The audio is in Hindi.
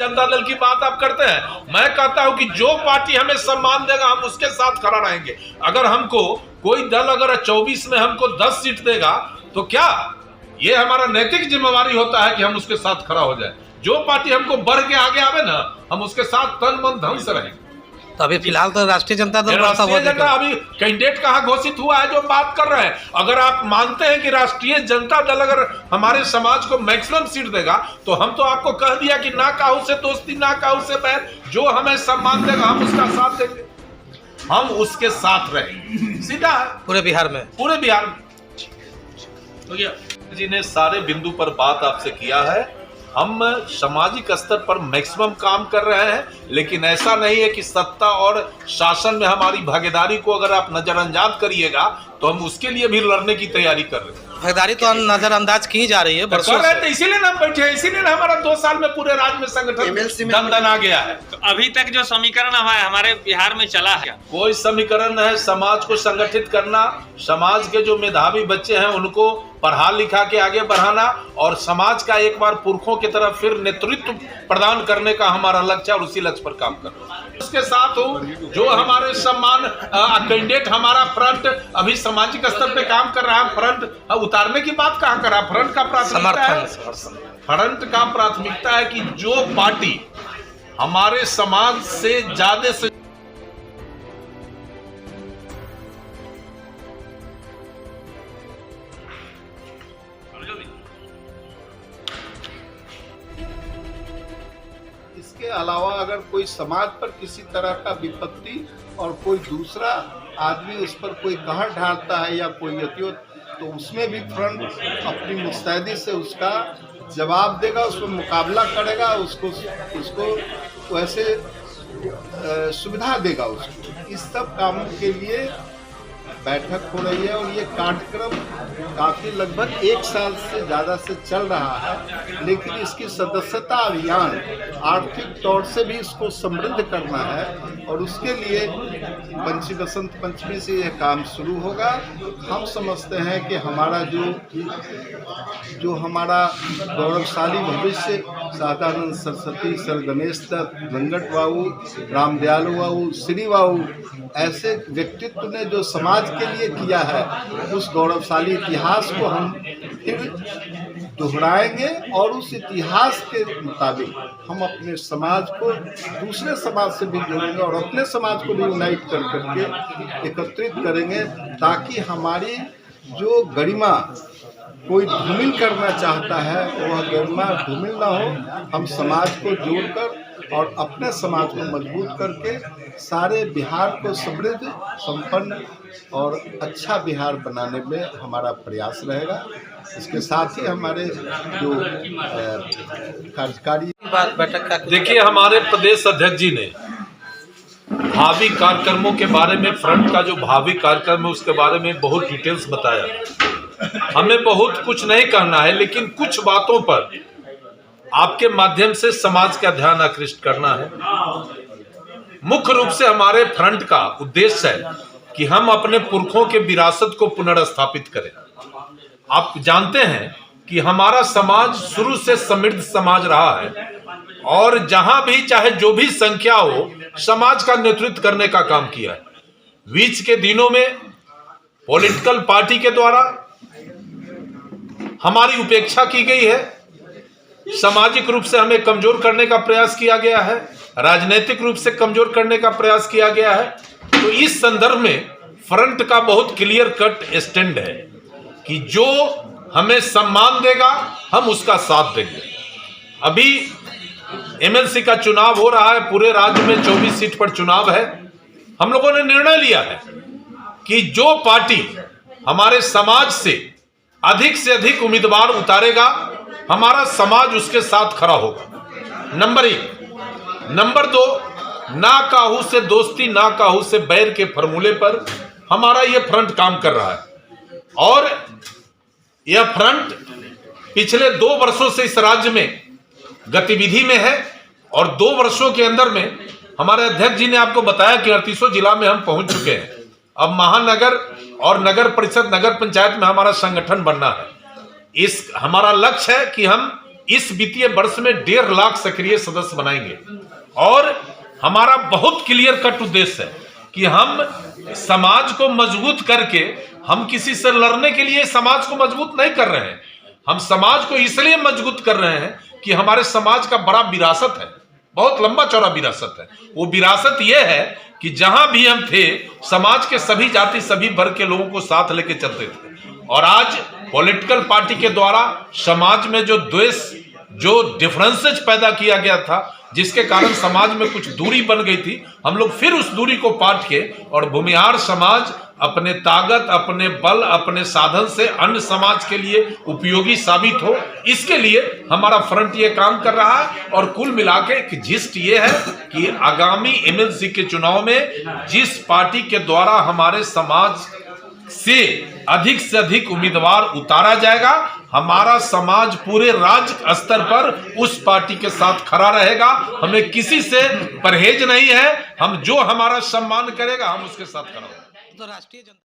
जनता दल की बात आप करते हैं। मैं कहता हूं कि जो पार्टी हमें सम्मान देगा हम उसके साथ खड़ा रहेंगे। अगर हमको कोई दल अगर 24 में हमको 10 सीट देगा तो क्या ये हमारा नैतिक जिम्मेवारी होता है कि हम उसके साथ खड़ा हो जाए। जो पार्टी हमको बढ़ के आगे आवे ना हम उसके साथ तन मन धन से रहेंगे। तो अभी फिलहाल तो राष्ट्रीय जनता दल अभी कैंडिडेट कहाँ घोषित हुआ है जो बात कर रहे हैं। अगर आप मानते हैं कि राष्ट्रीय जनता दल अगर हमारे समाज को मैक्सिमम सीट देगा तो हम तो आपको कह दिया कि ना काहू से दोस्ती ना काहू से बैर, जो हमें सम्मान देगा हम उसका साथ देंगे, हम उसके साथ रहेंगे। सीधा है पूरे बिहार में तो जी ने सारे बिंदु पर बात आपसे किया है। हम सामाजिक स्तर पर मैक्सिमम काम कर रहे हैं, लेकिन ऐसा नहीं है कि सत्ता और शासन में हमारी भागीदारी को अगर आप नजरअंदाज करिएगा तो हम उसके लिए भी लड़ने की तैयारी कर रहे हैं। भागीदारी तो नजरअंदाज की जा रही है कर रहे हैं, तो इसीलिए ना बैठे, इसीलिए ना हमारा 2 साल में पूरे राज्य में संगठन दन आ गया है। तो अभी तक जो समीकरण हमारे बिहार में चला है, कोई समीकरण है समाज को संगठित करना, समाज के जो मेधावी बच्चे हैं उनको पढ़ा लिखा के आगे बढ़ाना और समाज का एक बार पुरखों की तरफ फिर नेतृत्व प्रदान करने का हमारा लक्ष्य है और उसी लक्ष्य पर काम करना। उसके साथ जो हमारे सम्मान कैंडिडेट हमारा फ्रंट अभी सामाजिक स्तर पे काम कर रहा है, फ्रंट उतारने की बात कहाँ कर रहा है। फ्रंट का प्राथमिकता है, फ्रंट का प्राथमिकता है कि जो पार्टी हमारे समाज से ज्यादा से इसके अलावा अगर कोई समाज पर किसी तरह का विपत्ति और कोई दूसरा आदमी उस पर कोई कहर ढालता है या कोई यतियों, तो उसमें भी फ्रंट अपनी मुस्तैदी से उसका जवाब देगा, उसमें मुकाबला करेगा, उसको वैसे सुविधा देगा उसको। इस सब कामों के लिए बैठक हो रही है और ये कार्यक्रम काफ़ी लगभग 1 साल से ज़्यादा से चल रहा है, लेकिन इसकी सदस्यता अभियान आर्थिक तौर से भी इसको समृद्ध करना है और उसके लिए बसंत पंचमी से यह काम शुरू होगा। हम समझते हैं कि हमारा जो हमारा गौरवशाली भविष्य सादानंद सरस्वती, सर गणेश दत्त, वेंकट बाबू, रामदयाल बाबू, श्री बाबू ऐसे व्यक्तित्व ने जो समाज के लिए किया है, उस गौरवशाली इतिहास को हम फिर दोहराएंगे और उस इतिहास के मुताबिक हम अपने समाज को दूसरे समाज से भी जोड़ेंगे और अपने समाज को भी यूनाइट कर करके एकत्रित करेंगे, ताकि हमारी जो गरिमा कोई धूमिल करना चाहता है वह गरिमा धूमिल ना हो। हम समाज को जोड़कर और अपने समाज को मजबूत करके सारे बिहार को समृद्ध, संपन्न और अच्छा बिहार बनाने में हमारा प्रयास रहेगा। इसके साथ ही हमारे जो कार्यकारी बैठक का देखिए, हमारे प्रदेश अध्यक्ष जी ने भावी कार्यक्रमों के बारे में, फ्रंट का जो भावी कार्यक्रम है उसके बारे में बहुत डिटेल्स बताया। हमें बहुत कुछ नहीं करना है, लेकिन कुछ बातों पर आपके माध्यम से समाज का ध्यान आकृष्ट करना है। मुख्य रूप से हमारे फ्रंट का उद्देश्य है कि हम अपने पुरखों के विरासत को पुनर्स्थापित करें। आप जानते हैं कि हमारा समाज शुरू से समृद्ध समाज रहा है और जहां भी चाहे जो भी संख्या हो समाज का नेतृत्व करने का काम किया है। बीच के दिनों में पॉलिटिकल पार्टी के द्वारा हमारी उपेक्षा की गई है, सामाजिक रूप से हमें कमजोर करने का प्रयास किया गया है, राजनीतिक रूप से कमजोर करने का प्रयास किया गया है। तो इस संदर्भ में फ्रंट का बहुत क्लियर कट स्टैंड है कि जो हमें सम्मान देगा हम उसका साथ देंगे। अभी एमएलसी का चुनाव हो रहा है, पूरे राज्य में 24 सीट पर चुनाव है। हम लोगों ने निर्णय लिया है कि जो पार्टी हमारे समाज से अधिक उम्मीदवार उतारेगा हमारा समाज उसके साथ खड़ा होगा। नंबर 1। नंबर 2, ना काहू से दोस्ती ना काहू से बैर के फॉर्मूले पर हमारा यह फ्रंट काम कर रहा है और यह फ्रंट पिछले 2 वर्षों से इस राज्य में गतिविधि में है और 2 वर्षों के अंदर में हमारे अध्यक्ष जी ने आपको बताया कि 38 जिला में हम पहुंच चुके हैं। अब महानगर और नगर परिषद, नगर पंचायत में हमारा संगठन बनना है। इस हमारा लक्ष्य है कि हम इस वित्तीय वर्ष में 1.5 लाख सक्रिय सदस्य बनाएंगे। और हमारा बहुत क्लियर कट उद्देश्य है कि हम समाज को मजबूत करके, हम किसी से लड़ने के लिए समाज को मजबूत नहीं कर रहे हैं, हम समाज को इसलिए मजबूत कर रहे हैं कि हमारे समाज का बड़ा विरासत है, बहुत लंबा चौड़ा विरासत है। वो विरासत यह है कि जहां भी हम थे, समाज के सभी जाति सभी वर्ग के लोगों को साथ लेके चलते थे। और आज पॉलिटिकल पार्टी के द्वारा समाज में जो द्वेष, जो डिफरेंसेज पैदा किया गया था, जिसके कारण समाज में कुछ दूरी बन गई थी, हम लोग फिर उस दूरी को पाट के और भूमिहार समाज अपने ताकत, अपने बल, अपने साधन से अन्य समाज के लिए उपयोगी साबित हो, इसके लिए हमारा फ्रंट ये काम कर रहा है। और कुल मिला के जिस्ट ये है कि आगामी एमएलसी के चुनाव में जिस पार्टी के द्वारा हमारे समाज से अधिक उम्मीदवार उतारा जाएगा, हमारा समाज पूरे राज्य स्तर पर उस पार्टी के साथ खड़ा रहेगा। हमें किसी से परहेज नहीं है, हम जो हमारा सम्मान करेगा हम उसके साथ खड़ा होंगे। तो राष्ट्रीय जनता